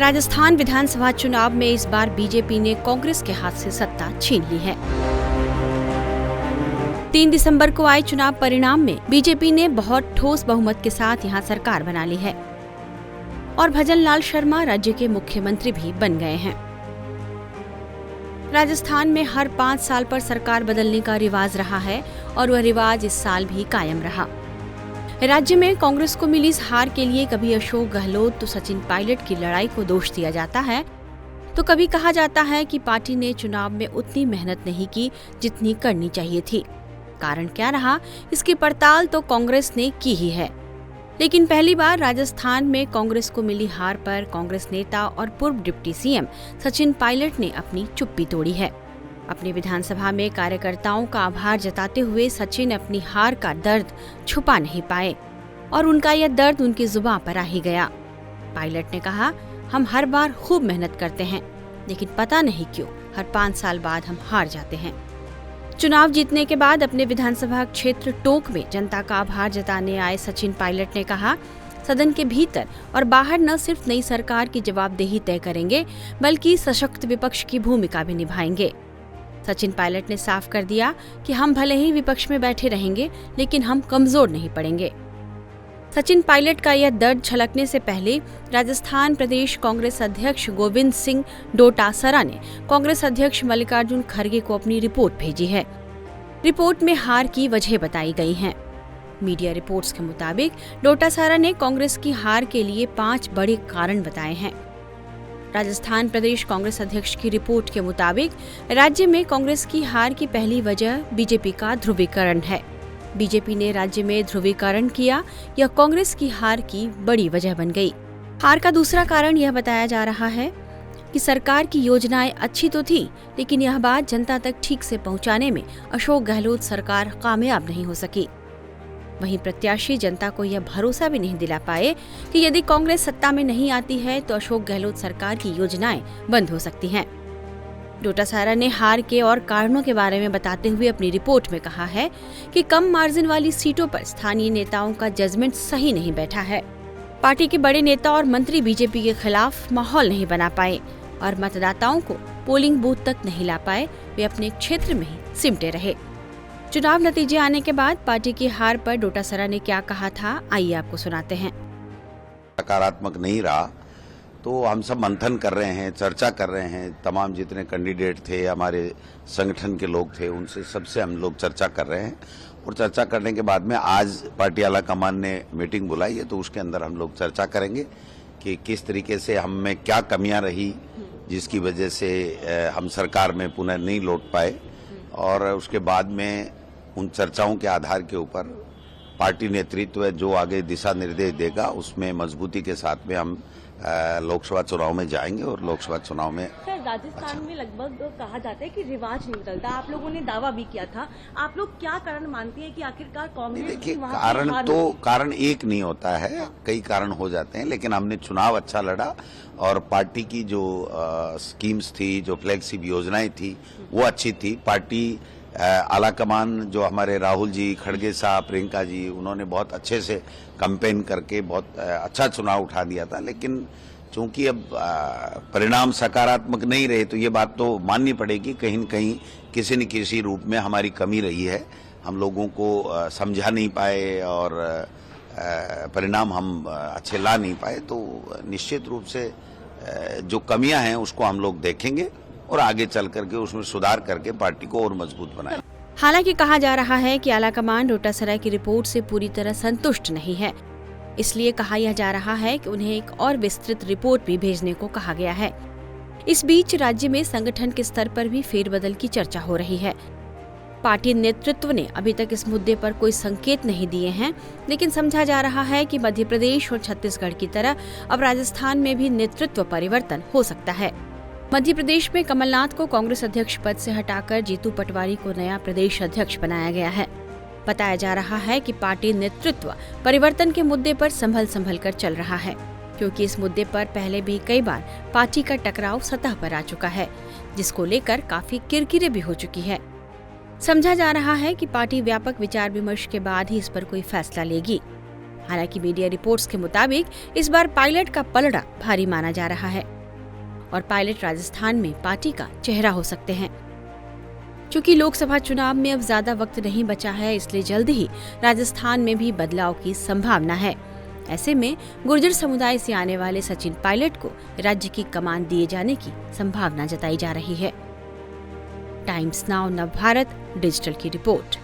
राजस्थान विधानसभा चुनाव में इस बार बीजेपी ने कांग्रेस के हाथ से सत्ता छीन ली है। 3 दिसंबर को आए चुनाव परिणाम में बीजेपी ने बहुत ठोस बहुमत के साथ यहां सरकार बना ली है और भजन लाल शर्मा राज्य के मुख्यमंत्री भी बन गए हैं। राजस्थान में हर 5 साल पर सरकार बदलने का रिवाज रहा है और वह रिवाज इस साल भी कायम रहा। राज्य में कांग्रेस को मिली इस हार के लिए कभी अशोक गहलोत तो सचिन पायलट की लड़ाई को दोष दिया जाता है, तो कभी कहा जाता है कि पार्टी ने चुनाव में उतनी मेहनत नहीं की जितनी करनी चाहिए थी। कारण क्या रहा, इसकी पड़ताल तो कांग्रेस ने की ही है। लेकिन पहली बार राजस्थान में कांग्रेस को मिली हार पर कांग्रेस नेता और पूर्व डिप्टी सीएम सचिन पायलट ने अपनी चुप्पी तोड़ी है। अपनी विधानसभा में कार्यकर्ताओं का आभार जताते हुए सचिन अपनी हार का दर्द छुपा नहीं पाए और उनका यह दर्द उनकी जुबान पर आ ही गया। पायलट ने कहा, हम हर बार खूब मेहनत करते हैं, लेकिन पता नहीं क्यों हर 5 साल बाद हम हार जाते हैं। चुनाव जीतने के बाद अपने विधानसभा क्षेत्र टोंक में जनता का आभार जताने आए सचिन पायलट ने कहा, सदन के भीतर और बाहर न सिर्फ नई सरकार की जवाबदेही तय करेंगे बल्कि सशक्त विपक्ष की भूमिका भी निभाएंगे। सचिन पायलट ने साफ कर दिया कि हम भले ही विपक्ष में बैठे रहेंगे लेकिन हम कमजोर नहीं पड़ेंगे। सचिन पायलट का यह दर्द छलकने से पहले राजस्थान प्रदेश कांग्रेस अध्यक्ष गोविंद सिंह डोटासरा ने कांग्रेस अध्यक्ष मल्लिकार्जुन खड़गे को अपनी रिपोर्ट भेजी है। रिपोर्ट में हार की वजह बताई गई हैं। मीडिया रिपोर्ट्स के मुताबिक डोटासरा ने कांग्रेस की हार के लिए 5 बड़े कारण बताए हैं। राजस्थान प्रदेश कांग्रेस अध्यक्ष की रिपोर्ट के मुताबिक राज्य में कांग्रेस की हार की पहली वजह बीजेपी का ध्रुवीकरण है। बीजेपी ने राज्य में ध्रुवीकरण किया, यह कांग्रेस की हार की बड़ी वजह बन गई। हार का दूसरा कारण यह बताया जा रहा है कि सरकार की योजनाएं अच्छी तो थी, लेकिन यह बात जनता तक ठीक से पहुंचाने में अशोक गहलोत सरकार कामयाब नहीं हो सकी। वहीं प्रत्याशी जनता को यह भरोसा भी नहीं दिला पाए कि यदि कांग्रेस सत्ता में नहीं आती है तो अशोक गहलोत सरकार की योजनाएं बंद हो सकती हैं। डोटासरा ने हार के और कारणों के बारे में बताते हुए अपनी रिपोर्ट में कहा है कि कम मार्जिन वाली सीटों पर स्थानीय नेताओं का जजमेंट सही नहीं बैठा है। पार्टी के बड़े नेता और मंत्री बीजेपी के खिलाफ माहौल नहीं बना पाए और मतदाताओं को पोलिंग बूथ तक नहीं ला पाए, वे अपने क्षेत्र में ही सिमटे रहे। चुनाव नतीजे आने के बाद पार्टी की हार पर डोटासरा ने क्या कहा था, आइए आपको सुनाते हैं। सकारात्मक नहीं रहा तो हम सब मंथन कर रहे हैं, चर्चा कर रहे हैं। तमाम जितने कैंडिडेट थे, हमारे संगठन के लोग थे, उनसे सबसे हम लोग चर्चा कर रहे हैं और चर्चा करने के बाद में आज पार्टी आला कमान ने मीटिंग बुलाई है, तो उसके अंदर हम लोग चर्चा करेंगे कि किस तरीके से हम में क्या कमियां रही जिसकी वजह से हम सरकार में पुनः नहीं लौट पाए, और उसके बाद में उन चर्चाओं के आधार के ऊपर पार्टी नेतृत्व जो आगे दिशा निर्देश देगा उसमें मजबूती के साथ में हम लोकसभा चुनाव में जाएंगे और लोकसभा चुनाव में राजस्थान में लगभग कहा जाता है कि रिवाज नहीं बदलता। आप लोगों ने दावा भी किया था, आप लोग क्या कारण मानते हैं कि आखिरकार कांग्रेस? देखिए, कारण एक नहीं होता है, कई कारण हो जाते हैं, लेकिन हमने चुनाव अच्छा लड़ा और पार्टी की जो स्कीम्स थी, जो फ्लैगशिप योजनाएं थी, वो अच्छी थी। पार्टी आलाकमान जो हमारे राहुल जी, खड़गे साहब, प्रियंका जी, उन्होंने बहुत अच्छे से कैंपेन करके बहुत अच्छा चुनाव उठा दिया था। लेकिन चूंकि अब परिणाम सकारात्मक नहीं रहे तो ये बात तो माननी पड़ेगी, कहीं न कहीं किसी न किसी रूप में हमारी कमी रही है। हम लोगों को समझा नहीं पाए और परिणाम हम अच्छे ला नहीं पाए, तो निश्चित रूप से जो कमियां हैं उसको हम लोग देखेंगे और आगे चल करके उसमें सुधार करके पार्टी को और मजबूत बनाएं। हालांकि कहा जा रहा है कि आलाकमान डोटासरा की रिपोर्ट से पूरी तरह संतुष्ट नहीं है, इसलिए कहा यह जा रहा है कि उन्हें एक और विस्तृत रिपोर्ट भी भेजने को कहा गया है। इस बीच राज्य में संगठन के स्तर पर भी फेरबदल की चर्चा हो रही है। पार्टी नेतृत्व ने अभी तक इस मुद्दे पर कोई संकेत नहीं दिए हैं, लेकिन समझा जा रहा है कि मध्य प्रदेश और छत्तीसगढ़ की तरह अब राजस्थान में भी नेतृत्व परिवर्तन हो सकता है। मध्य प्रदेश में कमलनाथ को कांग्रेस अध्यक्ष पद से हटाकर जीतू पटवारी को नया प्रदेश अध्यक्ष बनाया गया है। बताया जा रहा है कि पार्टी नेतृत्व परिवर्तन के मुद्दे पर संभल कर चल रहा है, क्योंकि इस मुद्दे पर पहले भी कई बार पार्टी का टकराव सतह पर आ चुका है, जिसको लेकर काफी किरकिरे भी हो चुकी है। समझा जा रहा है कि पार्टी व्यापक विचार विमर्श के बाद ही इस पर कोई फैसला लेगी। हालांकि मीडिया रिपोर्ट्स के मुताबिक इस बार पायलट का पलड़ा भारी माना जा रहा है। और पायलट राजस्थान में पार्टी का चेहरा हो सकते हैं। चूंकि लोकसभा चुनाव में अब ज्यादा वक्त नहीं बचा है, इसलिए जल्द ही राजस्थान में भी बदलाव की संभावना है। ऐसे में गुर्जर समुदाय से आने वाले सचिन पायलट को राज्य की कमान दिए जाने की संभावना जताई जा रही है। टाइम्स नाउ नवभारत डिजिटल की रिपोर्ट।